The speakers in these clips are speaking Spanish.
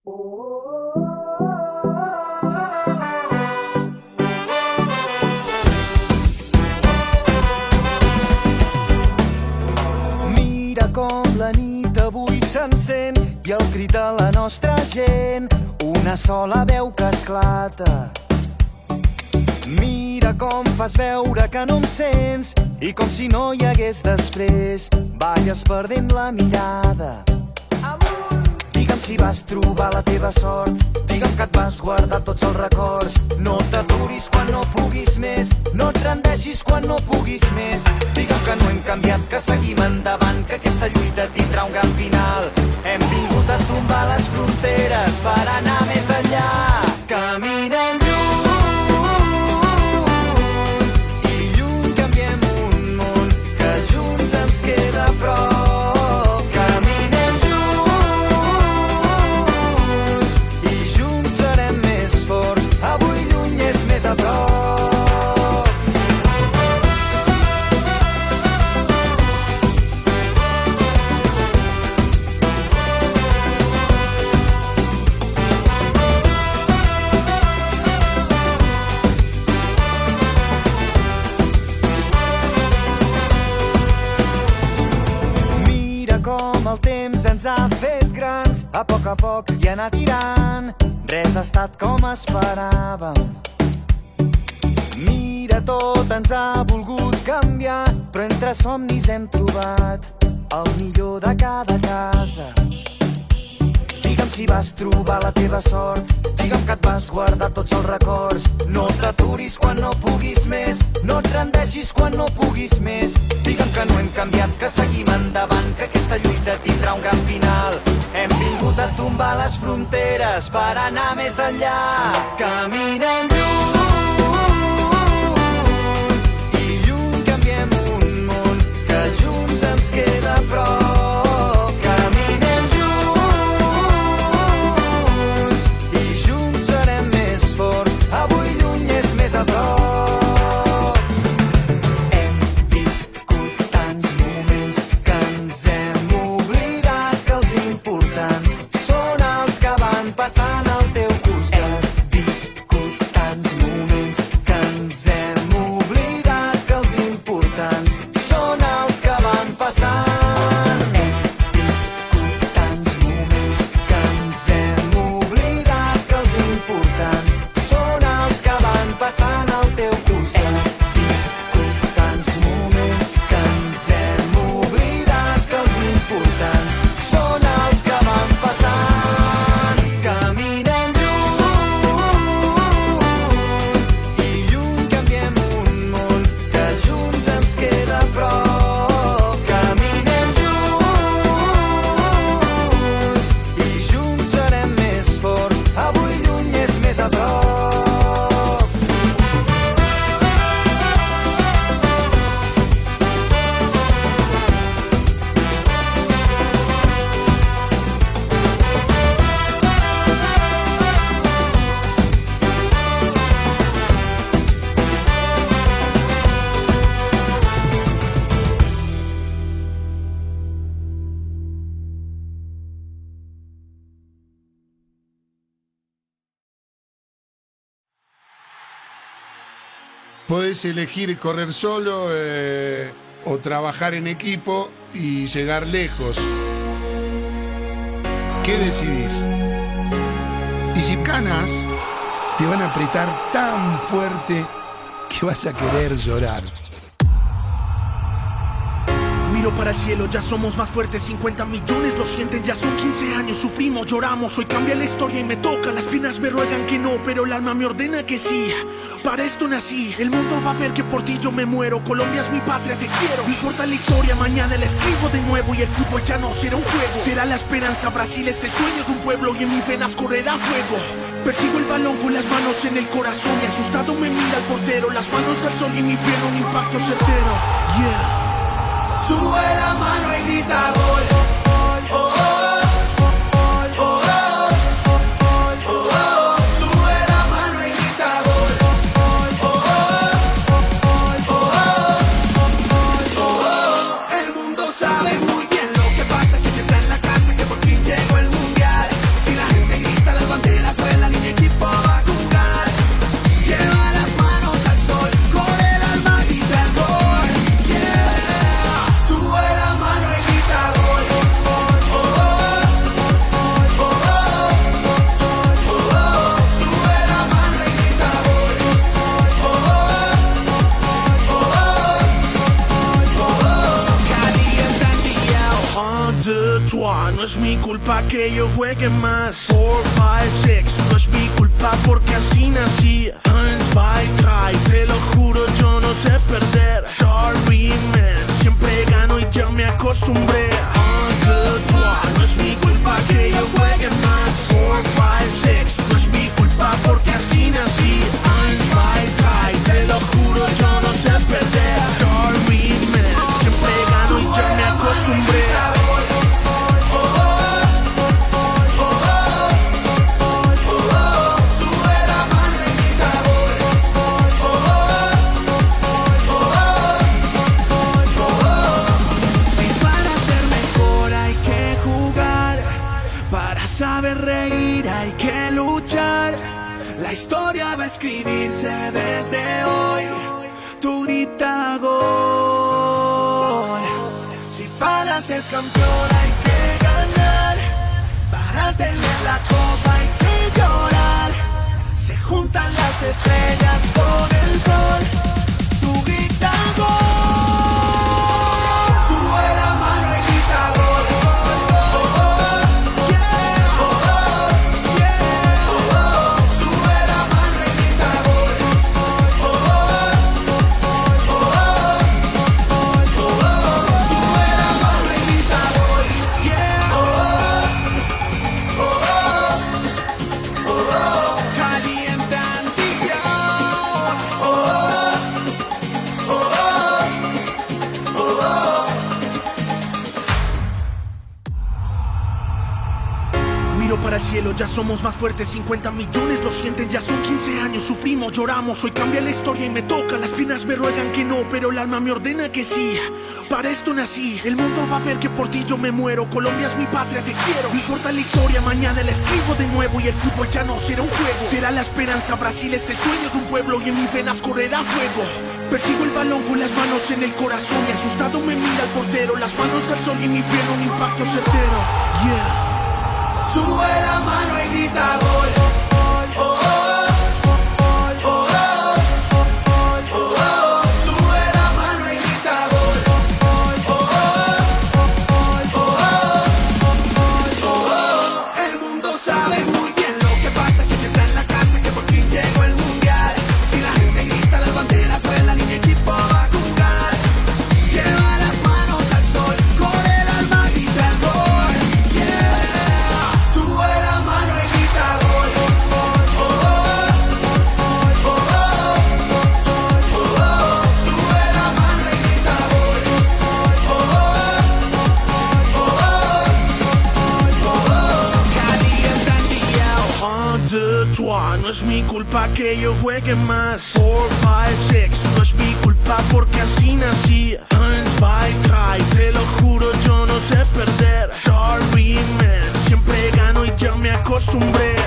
Mira com la nit avui s'encén i el crit de la nostra gent, una sola veu que esclata. Mira com fas veure que no em sents i com si no hi hagués després, balles perdent la mirada. Digue'm si vas trobar la teva sort, digue'm que et vas guardar tots els records. No t'aturis quan no puguis més, no et rendeixis quan no puguis més. Digue'm que no hem canviat, que seguim endavant, que aquesta lluita tindrà un gran final. Hem vingut a tombar les fronteres per anar més enllà. Caminem lluny i lluny canviem un món que junts ens queda a prop. El temps ens ha fet grans, a poc i anar tirant, res ha estat com esperàvem. Mira, tot ens ha volgut canviar, però entre somnis hem trobat el millor de cada casa. Digue'm si vas trobar la teva sort, digue'm que et vas guardar tots els records. No t'aturis quan no puguis més, no et rendeixis quan no puguis més. Digue'm que no hem canviat, que seguim endavant, que aquesta lluita tindrà un gran final. Hem vingut a tombar les fronteres per anar més enllà. Caminem lluny i lluny canviem un món que junts ens queda a prop. Podés elegir correr solo o trabajar en equipo y llegar lejos. ¿Qué decidís? Y si ganas, te van a apretar tan fuerte que vas a querer llorar. Miro para el cielo, ya somos más fuertes, 50 millones lo sienten, ya son 15 años, sufrimos, lloramos, hoy cambia la historia y me toca, las piernas me ruegan que no, pero el alma me ordena que sí, para esto nací, el mundo va a ver que por ti yo me muero, Colombia es mi patria, te quiero, no importa la historia, mañana la escribo de nuevo y el fútbol ya no será un juego, será la esperanza, Brasil es el sueño de un pueblo y en mis venas correrá fuego. Persigo el balón con las manos en el corazón y asustado me mira el portero, las manos al sol y mi piel un impacto certero, yeah. Sube la mano y grita gol. Oh, oh, oh, oh, oh, oh, oh. Sube la mano y grita gol. Oh, oh, oh, oh, oh. El mundo sabe muy bien lo que pasa, que ya está en la casa, que por fin llegó el mundial. Si la gente grita es mi culpa que yo juegue más. 4, 5, 6, no es mi culpa porque así nací. 1, 2, 3, te lo juro, yo no sé perder. Sorry man, siempre gano y ya me acostumbré. 1, 2, 3, no es mi culpa que yo juegue más. 4, 5, 6, no es mi culpa porque así nací. 1, 2, 3, te lo juro, yo no sé perder. Sorry man, siempre gano y ya me acostumbré. Saber reír, hay que luchar. La historia va a escribirse desde hoy. Tú grita gol. Si para ser campeón hay que ganar, para tener la copa hay que llorar. Se juntan las estrellas con el sol. Tú grita gol. Sube la mano y grita gol. Para el cielo, ya somos más fuertes, 50 millones lo sienten, ya son 15 años, sufrimos, lloramos, hoy cambia la historia y me toca, las piernas me ruegan que no, pero el alma me ordena que sí, para esto nací, el mundo va a ver que por ti yo me muero, Colombia es mi patria, te quiero, no importa la historia, mañana la escribo de nuevo y el fútbol ya no será un juego, será la esperanza, Brasil es el sueño de un pueblo y en mis venas correrá fuego, persigo el balón con las manos en el corazón y asustado me mira el portero, las manos al sol y mi piel un impacto certero, yeah. Sube la mano y grita gol. Oh, oh, oh, oh, oh, oh, oh. Sube la mano y grita gol. Oh, oh, oh, oh, oh. El mundo sabe muy bien lo que pasa, que está en la casa, que por fin llegó el mundial. Si la gente grita, las banderas vuelan y mi equipo va a jugar. Lleva las manos al sol, con el alma grita el gol. Yeah. Sube la mano y grita gol. Oh, oh, oh, oh, oh, oh. Sube la mano y grita gol. Oh, oh, oh, Calienta el día. 1, 2, 3, no es mi culpa que yo juegue más. 4, 5, 6, no es mi culpa porque así nací. 1, 2, 3, te lo juro, yo no sé perder. Sorry man, siempre gano y ya me acostumbré. 1,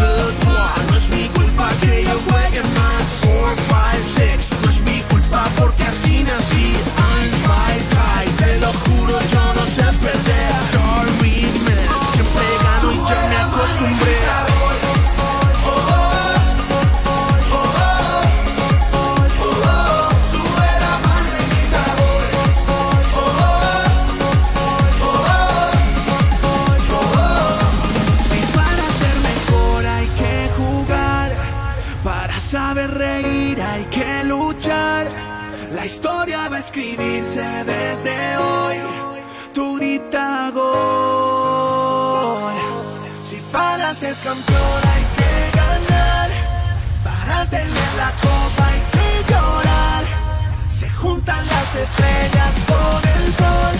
2, 3, no es mi culpa que yo juegue más. 4, 5, 6, no es mi culpa porque así nací. 1, 2, 3, te lo juro, yo no sé perder. Sorry man, siempre gano y ya me acostumbré. Saber reír, hay que luchar. La historia va a escribirse desde hoy. Tú grita gol. Si para ser campeón hay que ganar, para tener la copa hay que llorar. Se juntan las estrellas con el sol.